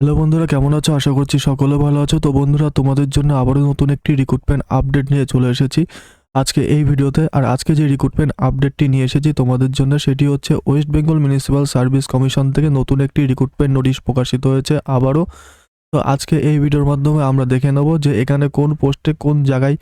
Hello বন্ধুরা, কেমন আছো? আশা করছি সকলে ভালো আছো। তো বন্ধুরা, তোমাদের জন্য আবারও নতুন একটি রিক্রুটমেন্ট আপডেট নিয়ে চলে এসেছি আজকে এই ভিডিওতে। আর আজকে যে রিক্রুটমেন্ট আপডেটটি নিয়ে এসেছি তোমাদের জন্য, সেটি হচ্ছে West Bengal Municipal Service commission থেকে নতুন একটি রিক্রুটমেন্ট নোটিশ প্রকাশিত হয়েছে আবারও। তো আজকে এই ভিডিওর মাধ্যমে আমরা দেখে নেব যে এখানে কোন পোস্টে কোন জায়গায়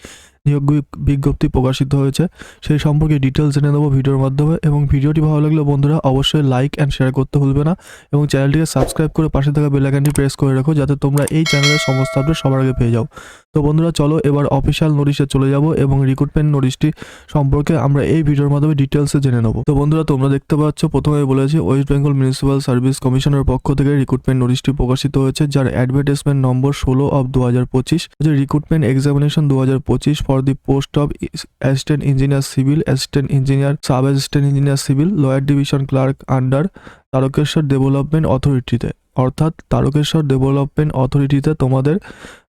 নিয়োগ বিজ্ঞপ্তি প্রকাশিত হয়েছে, সেই সম্পর্কে ডিটেলস জেনে নেব ভিডিওর মাধ্যমে। এবং ভিডিওটি ভালো লাগলে বন্ধুরা অবশ্যই লাইক অ্যান্ড শেয়ার করতে ভুলবে না, এবং চ্যানেলটিকে সাবস্ক্রাইব করে পাশে থাকা বেল আইকনটি প্রেস করে রাখো, যাতে তোমরা এই চ্যানেলের সমস্ত আপডেট সবার আগে পেয়ে যাও। তো বন্ধুরা, চলো এবার অফিসিয়াল নোটিশে চলে যাব এবং রিক্রুটমেন্ট নোটিশটি সম্পর্কে আমরা এই ভিডিওর মাধ্যমে ডিটেলসে জেনে নেব। তো বন্ধুরা, তোমরা দেখতে পাচ্ছ প্রথমে বলেছি ওয়েস্ট বেঙ্গল মিউনিসিপ্যাল সার্ভিস কমিশনের পক্ষ থেকে রিক্রুটমেন্ট নোটিশটি প্রকাশিত হয়েছে, যার অ্যাডভার্টাইজমেন্ট নম্বর 16/2025, যে recruitment examination 2025 for the post of assistant engineer civil, assistant engineer, sub assistant engineer civil, lower division clerk under Tarakeswar Development অথরিটিতে। অর্থাৎ তারকেশ্বর ডেভেলপমেন্ট অথরিটিতে তোমাদের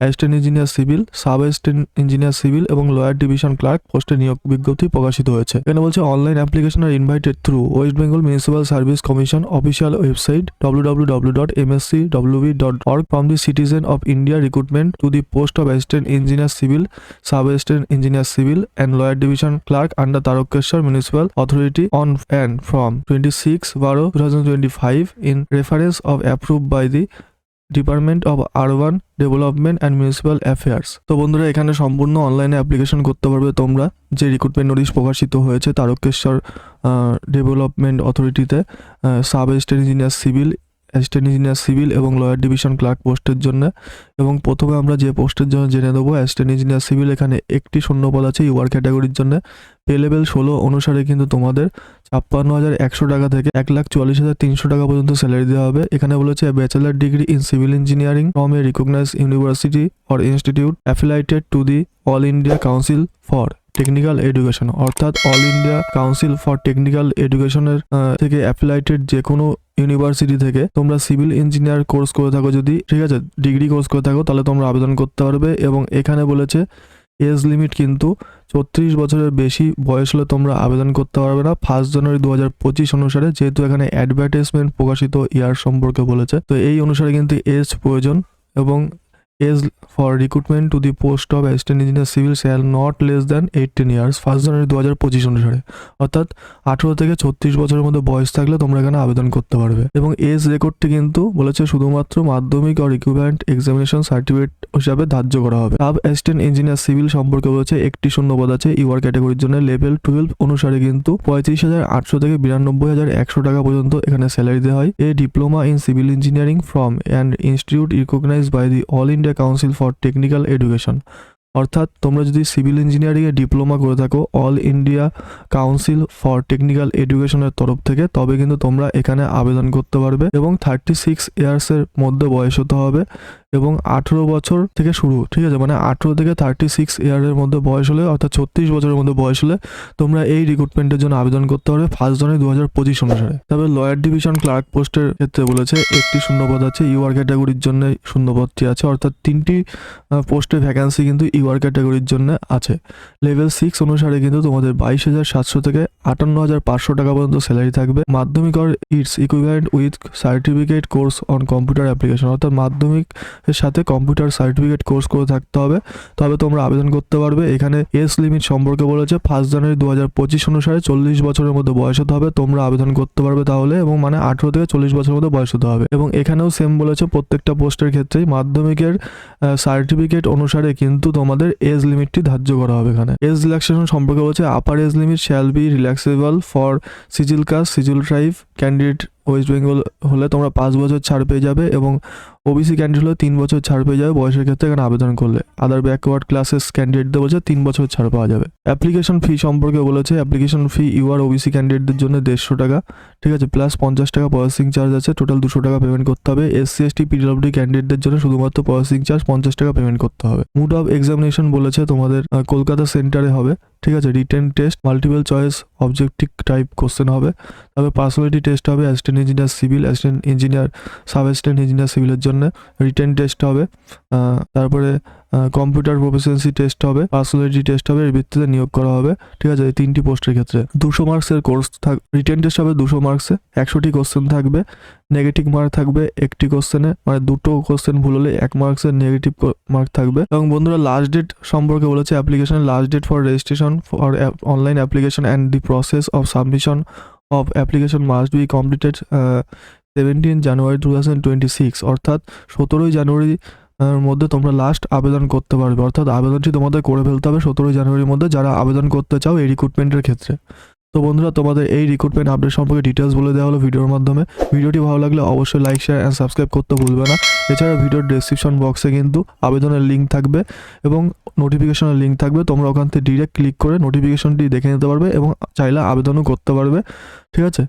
assistant engineer civil, sub assistant engineer civil এবং lower division clerk পোস্টে নিয়োগ বিজ্ঞপ্তি প্রকাশিত হয়েছে। এখানে বলছে online application are invited through West Bengal Municipal Service Commission official website www.mscwb.org from the citizen of India recruitment to the post of assistant engineer civil, sub assistant engineer civil and lower division clerk under Tarakeswar municipal authority on and from 26/12/2025 in reference of approved by the department of urban development and municipal affairs. তো বন্ধুরা, এখানে সম্পূর্ণ অনলাইনে application করতে পারবে তোমরা। যে recruitment notice প্রকাশিত হয়েছে তারকেশ্বর ডেভেলপমেন্ট অথরিটিতে sub assistant engineer civil, assistant engineer civil এবং লয়ার ডিভিশন ক্লার্ক পোস্টের জন্য। এবং প্রথমে আমরা যে পোস্টের জন্য জেনে দেবো অ্যাসিস্ট্যান্ট ইঞ্জিনিয়ার সিভিল, এখানে একটি শূন্যপদ আছে ইউআর ক্যাটাগরির জন্য। পে লেভেল 16 অনুসারে কিন্তু তোমাদের 56,100 টাকা থেকে 1,44,300 টাকা পর্যন্ত স্যালারি দেওয়া হবে। এখানে বলেছে bachelor degree in civil engineering from a recognise university or institute affiliated to the All India Council for Technical Education. অর্থাৎ All India Council for Technical এডুকেশনের থেকে অ্যাফিলাইটেড যে কোনো ইউনিভার্সিটি থেকে তোমরা সিভিল ইঞ্জিনিয়ার কোর্স করে থাকো, যদি ঠিক আছে ডিগ্রি কোর্স করে থাকো, তাহলে তোমরা আবেদন করতে পারবে। এবং এখানে বলেছে এজ লিমিট কিন্তু 34 বছরের বেশি বয়স হলে তোমরা আবেদন করতে পারবে না 1 জানুয়ারি 2025 অনুসারে, যেহেতু এখানে অ্যাডভার্টাইজমেন্ট প্রকাশিত ইয়ার সম্পর্কে বলেছে। তো এই অনুসারে কিন্তু এজ প্রয়োজন, এবং age for recruitment to the post of assistant engineer civil shall not less than 18 years 1 January 2025 অনুসারে। অর্থাৎ 18 থেকে 36 বছরের মধ্যে বয়স থাকলে তোমরা এখানে আবেদন করতে পারবে। এবং এজ রেকর্ডটি কিন্তু বলেছে শুধুমাত্র মাধ্যমিক আর ইকুইভ্যালেন্ট এক্সামিনেশন সার্টিফিকেট হিসাবে ধার্য করা হবে। সাব অ্যাসিস্ট্যান্ট ইঞ্জিনিয়ার সিভিল সম্পর্কে বলেছে একটি শূন্যপদ আছে ইউআর ক্যাটাগরির জন্য। লেভেল 12 অনুসারে কিন্তু 35,800 থেকে 92,100 টাকা পর্যন্ত এখানে স্যালারি দেওয়া হয়। A diploma in civil engineering from an institute recognised by the All India Council for Technical Education. অর্থাৎ তোমরা যদি সিভিল ইঞ্জিনিয়ারিংয়ে ডিপ্লোমা করে থাকো All India Council for Technical এডুকেশনের তরফ থেকে, তবে কিন্তু তোমরা এখানে আবেদন করতে পারবে। এবং 36 ইয়ার্সের মধ্যে বয়স হতে হবে, এবং 18 বছর থেকে শুরু, ঠিক আছে, মানে 18 থেকে 36 ইয়ারের মধ্যে বয়স হলে, অর্থাৎ 36 বছরের মধ্যে বয়স হলে তোমরা এই রিক্রুটমেন্টের জন্য আবেদন করতে পারবে 1 জানুয়ারি 2025 অনুসারে। তবে লয়ার ডিভিশন ক্লার্ক পোস্টের ক্ষেত্রে বলেছে একটি শূন্যপদ আছে ইউআর ক্যাটাগরির জন্য, শূন্যপদটি আছে। অর্থাৎ 3টি পোস্টে ভ্যাকান্সি কিন্তু ইউআর ক্যাটাগরির জন্য আছে। লেভেল 6 অনুসারে কিন্তু তোমাদের 22,700 থেকে 58,500 টাকা পর্যন্ত স্যালারি থাকবে। মাধ্যমিক or its equivalent with certificate course on computer application. অর্থাৎ মাধ্যমিক এর সাথে কম্পিউটার সার্টিফিকেট কোর্স করে থাকতে হবে, তবে তোমরা আবেদন করতে পারবে। এখানে এজ লিমিট সম্পর্কে বলেছে 1 জানুয়ারি 2025 অনুসারে 40 বছরের মধ্যে বয়স হতে হবে, তোমরা আবেদন করতে পারবে তাহলে। এবং মানে 18 থেকে 40 বছরের মধ্যে বয়স হতে হবে। এবং এখানেও সেম বলেছে প্রত্যেকটা পোস্টের ক্ষেত্রেই মাধ্যমিকের সার্টিফিকেট অনুসারে কিন্তু তোমাদের এজ লিমিটটি ধার্য করা হবে। এখানে এজ রিল্যাক্সেশন সম্পর্কে বলছে upper age limit shall be relaxable for Sijil caste Sijil tribe candidate West Bengal হলে তোমরা 5 বছর ছাড় পেয়ে যাবে, এবং ওবিসি ক্যান্ডিডেট হলে 3 বছর ছাড় পেয়ে যাবে বয়সের ক্ষেত্রে এখানে আবেদন করলে। আদার ব্যাকওয়ার্ড ক্লাসেস ক্যান্ডিডেটদের বলছে 3 বছর ছাড় পাওয়া যাবে। অ্যাপ্লিকেশন ফি সম্পর্কে বলেছে অ্যাপ্লিকেশন ফি ইউআর ওবিসি ক্যান্ডিডেটদের জন্য 150 টাকা, ঠিক আছে, প্লাস 50 টাকা প্রসেসিং চার্জ আছে, টোটাল 200 টাকা পেমেন্ট করতে হবে। এসসি এসটি পিডব্লিউডি ক্যান্ডিডেটদের জন্য শুধুমাত্র প্রসেসিং চার্জ 50 টাকা পেমেন্ট করতে হবে। মুড অফ এক্সামিনেশন বলেছে তোমাদের কলকাতা সেন্টারে হবে, ঠিক আছে। Written test, multiple choice objective type question হবে। তবে পার্সোনালিটি টেস্ট হবে assistant engineer civil, assistant engineer, sub assistant engineer সিভিলের জন্য। জন্য রিটেন টেস্ট হবে, তারপরে কম্পিউটার প্রফিসিয়েন্সি টেস্ট হবে, পার্সোনালিটি টেস্ট হবে, এর ভিত্তিতে নিয়োগ করা হবে। ঠিক আছে, এই 3টি পোস্টের ক্ষেত্রে 200 মার্কসের কোর্স রিটেন টেস্ট হবে 200 মার্কসে, 100টি কোশ্চেন থাকবে, নেগেটিভ মার্ক থাকবে একটি কোশ্চেনে, মানে 2টো কোশ্চেন ভুল হলে 1 মার্কসের নেগেটিভ মার্ক থাকবে। এবং বন্ধুরা লাস্ট ডেট সম্পর্কে বলেছে, অ্যাপ্লিকেশনের last date for registration for online application and the process of submission of application must be completed 17 January 2026, অর্থাৎ 17 জানুয়ারি মধ্যে তোমরা লাস্ট আবেদন করতে পারবে, অর্থাৎ আবেদনটি তোমাদের করে ফেলতে হবে 17 জানুয়ারির মধ্যে যারা আবেদন করতে চাও এই রিক্রুটমেন্টের ক্ষেত্রে। তো বন্ধুরা তোমাদের এই রিক্রুটমেন্ট আপডেট সম্পর্কে ডিটেলস বলে দেওয়া হলো ভিডিওর মাধ্যমে। ভিডিওটি ভালো লাগলে অবশ্যই লাইক, শেয়ার অ্যান্ড সাবস্ক্রাইব করতে ভুলবে না। এছাড়া ভিডিওর ডেসক্রিপশন বক্সে কিন্তু আবেদনের লিঙ্ক থাকবে এবং নোটিফিকেশনের লিঙ্ক থাকবে, তোমরা ওখান থেকে ডিরেক্ট ক্লিক করে নোটিফিকেশনটি দেখে নিতে পারবে এবং চাইলে আবেদনও করতে পারবে। ঠিক আছে।